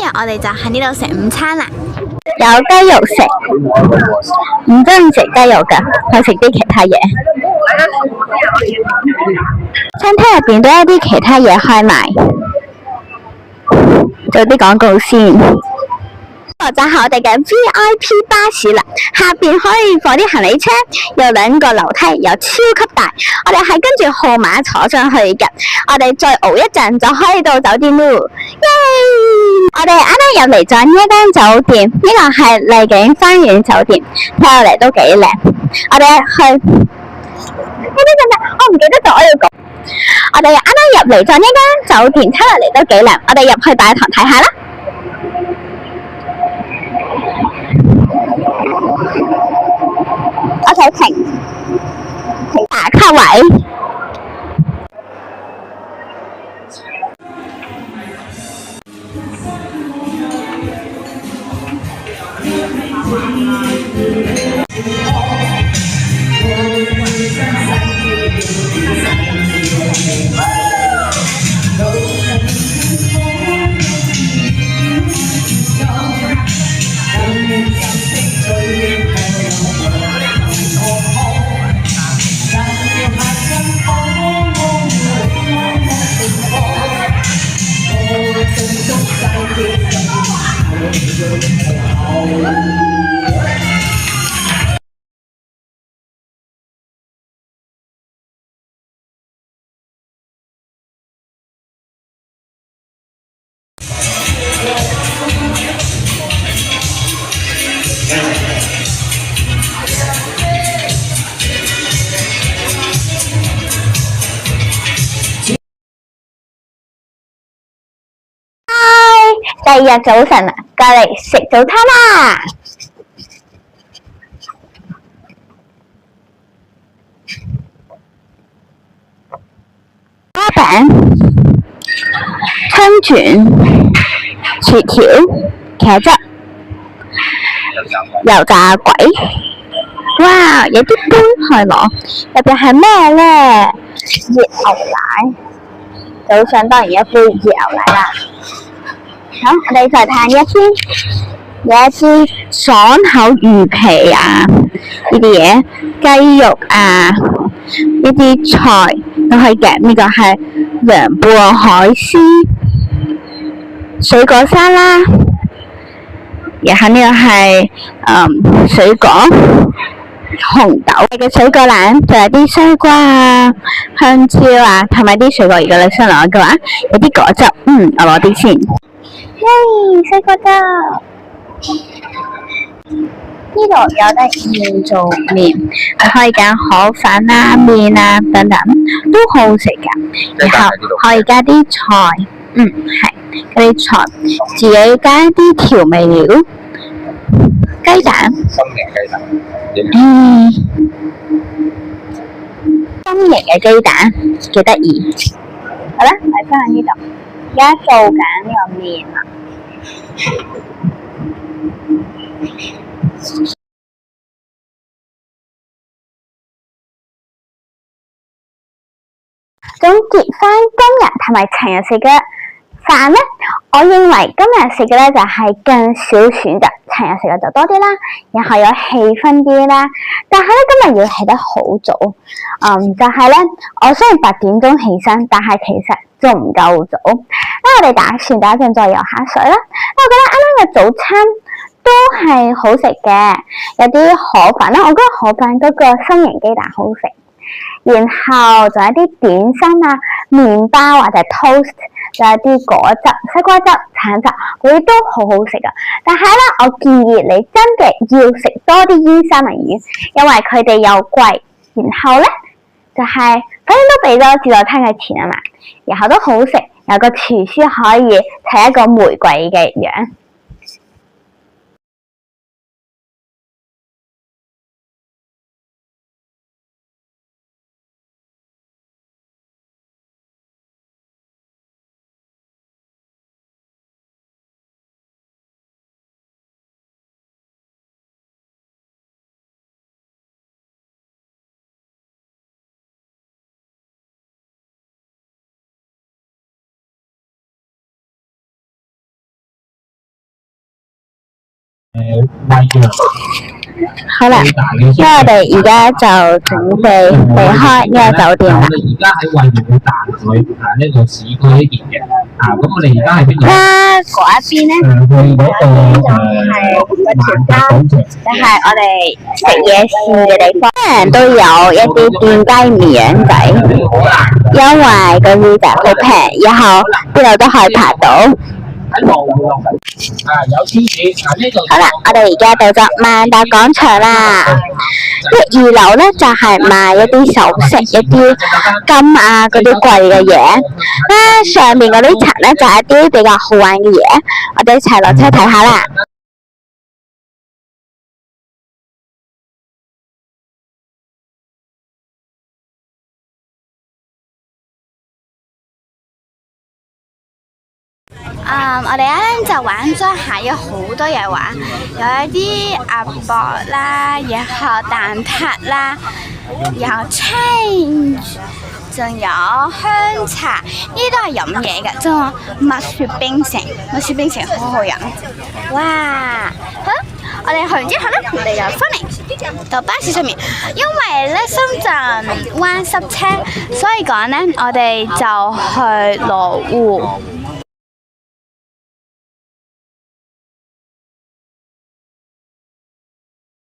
日我哋就喺呢度食午餐啦。有雞肉食，唔中意食雞肉㗎，去食啲其他嘢。餐廳入邊都有啲其他嘢開賣，做啲廣告先。呢個就係我哋嘅 VIP 巴士啦，下邊可以放啲行李車，有2個樓梯，又超級大。我哋係跟住號碼坐上去嘅，我哋再熬一陣就可以到酒店咯。耶！我哋啱啱入嚟咗呢一間酒店，呢個係麗景花園酒店，睇落嚟都幾靚。我哋去，我唔記得咗我要講。我哋啱啱入嚟咗呢間酒店，睇落嚟都幾靚。我哋入去大堂睇下啦。我睇停打卡位。第2日早晨啦，過嚟食早餐啦！蝦餅、春卷、薯條、茄汁、油炸鬼。哇！有啲杯去攞，入邊係咩呢？熱牛奶。早上當然一杯熱牛奶啦。好，我哋再睇一啲，有一啲爽口魚皮啊，呢啲嘢，雞肉啊，呢啲菜都可以嘅。呢個係涼拌海鮮、水果沙拉，然後呢個係水果紅豆嘅水果籃，仲有啲西瓜啊、香蕉啊，同埋啲水果。如果你想攞嘅話，有啲果汁，我攞啲先。耶！西瓜汁，呢度有得現做麵，你可以揀河粉啊、麵啊等等，都好好食㗎。然後可以加啲菜，係嗰啲菜，自己加啲調味料，雞蛋，心形雞蛋，心形嘅雞蛋幾得意。好啦，嚟翻喺呢度，而家做緊呢個麵啦。總結翻今日同埋尋日食嘅飯呢，我認為今日食嘅呢就係更少選擇，尋日食嘅就多啲啦，然後有氣氛啲啦。但係呢，今日要起得好早，就係呢，我雖然8點鐘起身，但係其實仲唔夠早。我哋打算等一陣再游下水啦。我覺得啱啱嘅早餐都係好食嘅，有啲河粉啦，我覺得河粉嗰個心形雞蛋好食。然後仲有啲點心啊、麵包或者 toast， 仲有啲果汁、西瓜汁、橙汁，嗰啲都好好食噶。但係咧，我建議你真嘅要食多啲煙三文魚，因為佢哋又貴。然後咧就係反正都俾咗自助餐嘅錢啊嘛，然後都好食，有個廚師可以砌一個玫瑰嘅樣。好啦，咁我哋而家就準備離開呢個酒店啦。我哋而家喺惠園嘅大水呢個市區呢邊嘅，咁我哋而家喺邊度？啦，嗰一邊咧去嗰個嗰條街，就係我哋食夜市嘅地方，人都有一啲店雞麵仔，因為嗰啲就好平，然後邊度都可以爬到。喺路有天線呢度。好啦，我哋而家到咗萬達廣場啦。一二樓咧就係賣一啲首飾、一啲金啊嗰啲貴嘅嘢。啦，上面嗰啲層咧就係一啲比較好玩嘅嘢。我哋一齊落車睇下啦。我哋啱啱就玩咗下，有好多嘢玩，有一啲鴨脖啦，然後蛋撻啦，然後 change， 仲有香茶，呢啲都係飲嘢嘅，仲有蜜雪冰城，蜜雪冰城好好飲。哇！好啦，我哋去完之後咧，我哋又翻嚟到巴士上面，因為咧深圳灣塞車，所以講咧我哋就去羅湖。